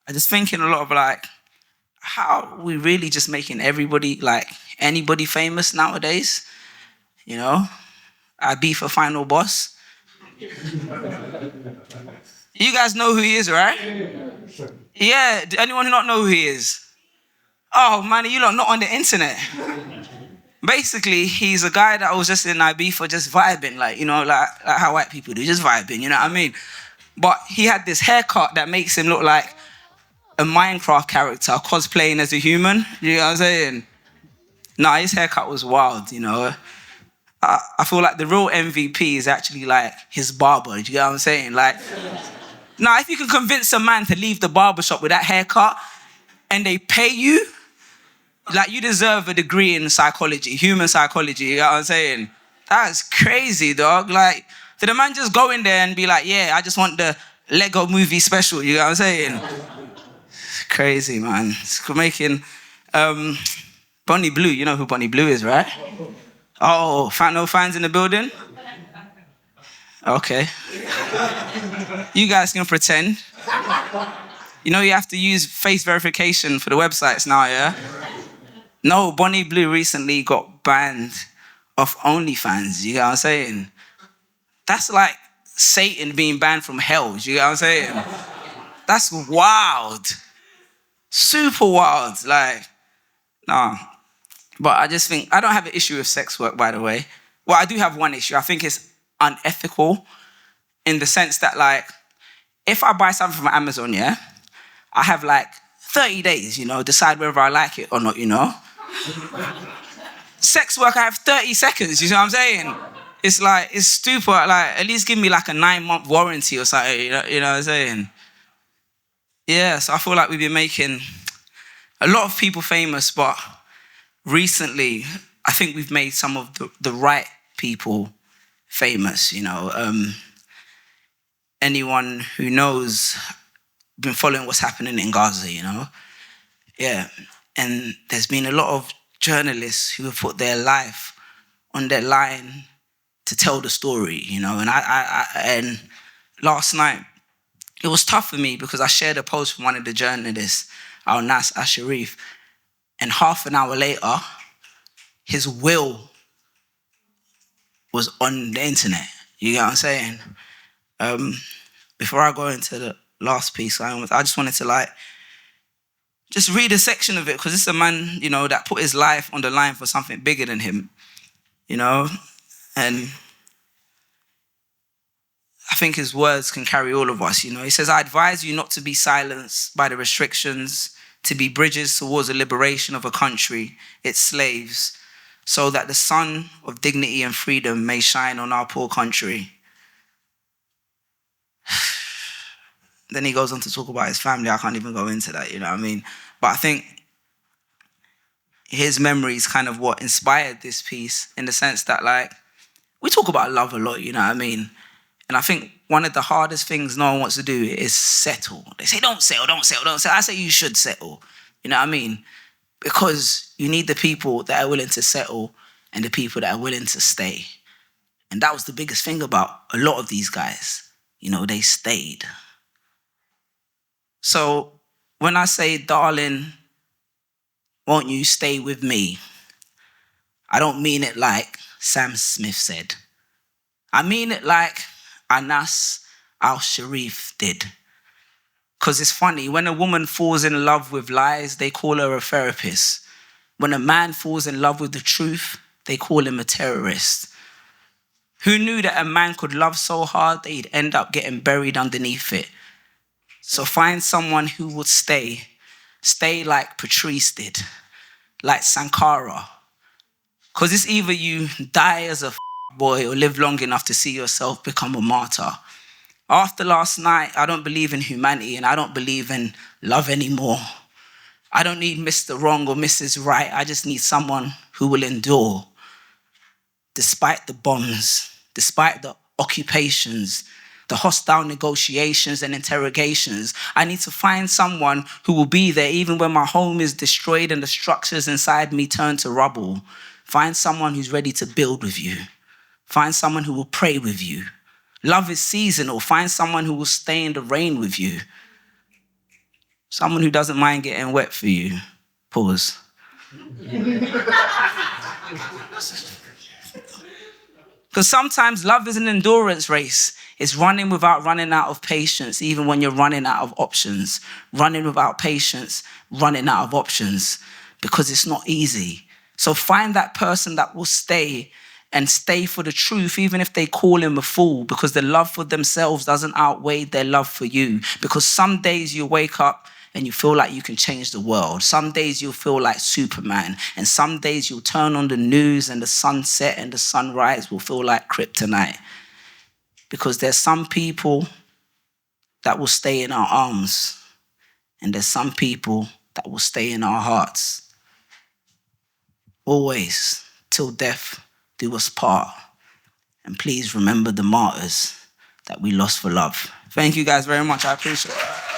I just thinking a lot of like, how are we really just making everybody, like anybody famous nowadays? You know, Ibiza final boss. You guys know who he is, right? Yeah, anyone who not know who he is? Oh man, you lot not on the internet. Basically, he's a guy that was just in Ibiza just vibing, like, you know, like how white people do, just vibing, you know what I mean? But he had this haircut that makes him look like a Minecraft character cosplaying as a human. You know what I'm saying? Nah, his haircut was wild, you know. I feel like the real MVP is actually like his barber. Do you get what I'm saying? Like, now if you can convince a man to leave the barbershop with that haircut and they pay you, like you deserve a degree in psychology, human psychology. You know what I'm saying? That's crazy, dog. Like, did a man just go in there and be like, yeah, I just want the Lego movie special. You know what I'm saying? It's crazy, man. It's making Bonnie Blue. You know who Bonnie Blue is, right? Oh, no fans in the building? Okay. You guys can pretend. You know you have to use face verification for the websites now, yeah? No, Bonnie Blue recently got banned off OnlyFans. You get what I'm saying? That's like Satan being banned from hell. You get what I'm saying? That's wild. Super wild. Like, nah. But I just think, I don't have an issue with sex work, by the way. Well, I do have one issue. I think it's unethical in the sense that, like, if I buy something from Amazon, yeah, I have like 30 days, you know, decide whether I like it or not, you know. Sex work, I have 30 seconds, you know what I'm saying? It's like, it's stupid. Like, at least give me like a 9-month warranty or something, you know what I'm saying? Yeah, so I feel like we've been making a lot of people famous, but recently, I think we've made some of the right people famous, you know. Anyone who knows, been following what's happening in Gaza, you know. Yeah, and there's been a lot of journalists who have put their life on their line to tell the story, you know. And and last night, it was tough for me because I shared a post from one of the journalists, Sharif, and half an hour later, his will was on the internet. You get what I'm saying? Before I go into the last piece, I just wanted to like, just read a section of it because it's a man, you know, that put his life on the line for something bigger than him, you know? And I think his words can carry all of us, you know? He says, I advise you not to be silenced by the restrictions, to be bridges towards the liberation of a country, its slaves, so that the sun of dignity and freedom may shine on our poor country. Then he goes on to talk about his family. I can't even go into that, you know what I mean? But I think his memory is kind of what inspired this piece in the sense that, like, we talk about love a lot, you know what I mean? And I think one of the hardest things no one wants to do is settle. They say, don't settle, don't settle, don't settle. I say you should settle, you know what I mean? Because you need the people that are willing to settle and the people that are willing to stay. And that was the biggest thing about a lot of these guys. You know, they stayed. So when I say, darling, won't you stay with me? I don't mean it like Sam Smith said. I mean it like Anas al-Sharif did. Because it's funny, when a woman falls in love with lies, they call her a therapist. When a man falls in love with the truth, they call him a terrorist. Who knew that a man could love so hard that he'd end up getting buried underneath it? So find someone who would stay like Patrice did, like Sankara. Because it's either you die as a boy or live long enough to see yourself become a martyr. After last night, I don't believe in humanity and I don't believe in love anymore. I don't need Mr. Wrong or Mrs. Right. I just need someone who will endure. Despite the bombs, despite the occupations, the hostile negotiations and interrogations, I need to find someone who will be there even when my home is destroyed and the structures inside me turn to rubble. Find someone who's ready to build with you. Find someone who will pray with you. Love is seasonal. Find someone who will stay in the rain with you. Someone who doesn't mind getting wet for you. Pause. Because sometimes love is an endurance race. It's running without running out of patience, even when you're running out of options. Running without patience, running out of options, because it's not easy. So find that person that will stay and stay for the truth, even if they call him a fool, because the love for themselves doesn't outweigh their love for you. Because some days you wake up and you feel like you can change the world. Some days you'll feel like Superman. And some days you'll turn on the news and the sunset and the sunrise will feel like kryptonite. Because there's some people that will stay in our arms. And there's some people that will stay in our hearts. Always, till death do us part. And please remember the martyrs that we lost for love. Thank you guys very much. I appreciate it.